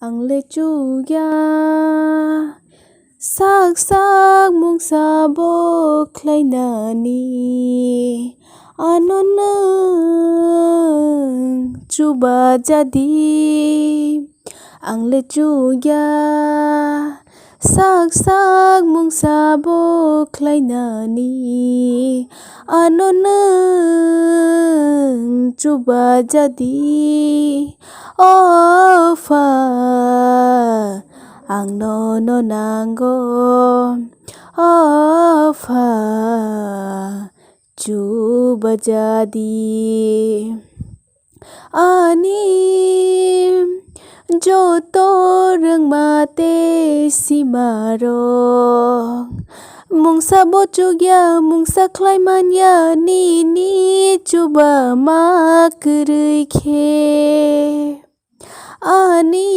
ang le chu ya sak sak mung sabo klaina ni anonang chuba jadi ang le chu ya sak sak mung sabo klaina ni anonang chuba jadi ofa ang no nanggo ofa chuba jadi ani joto reng mate simarong mung sabo chugya mung saklai manya ni chuba makrui khe ani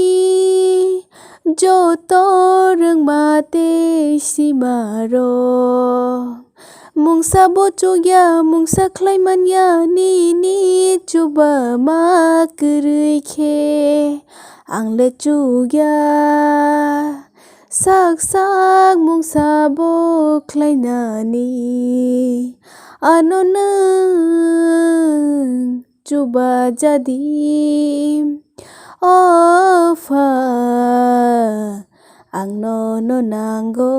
joto reng mate simarong mung sabo chugya mung saklai manya ni chuba makrui khe ang le chugya sak sak mung sabo klaina ni anonang chuba jadi ofa ang no nanggo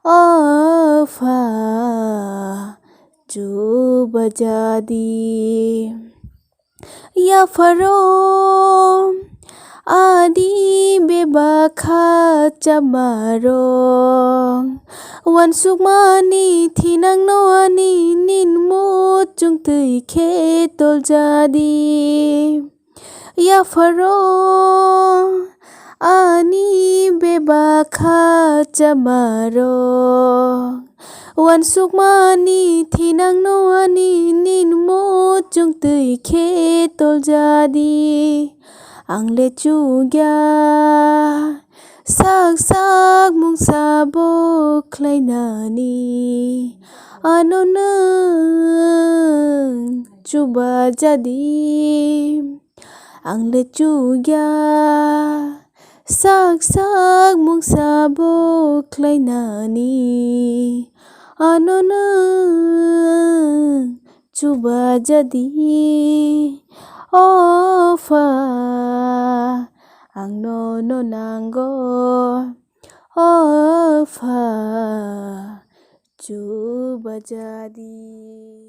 ofa chuba jadi ya faro adi bebakha chamarong wan sukmani thinang no ani nin mo chung tui khe tol jadi ya faro ani bebakha chamarong wan sukmani thinang no ani nin mo chung tui khe tol jadi ang le chugya sak sak mung sabo klaina ni anonang chuba jadi ang le chugya sak sak mung sabo klaina ni anonang chuba jadi ofa ang no nanggo ofa chuba jadi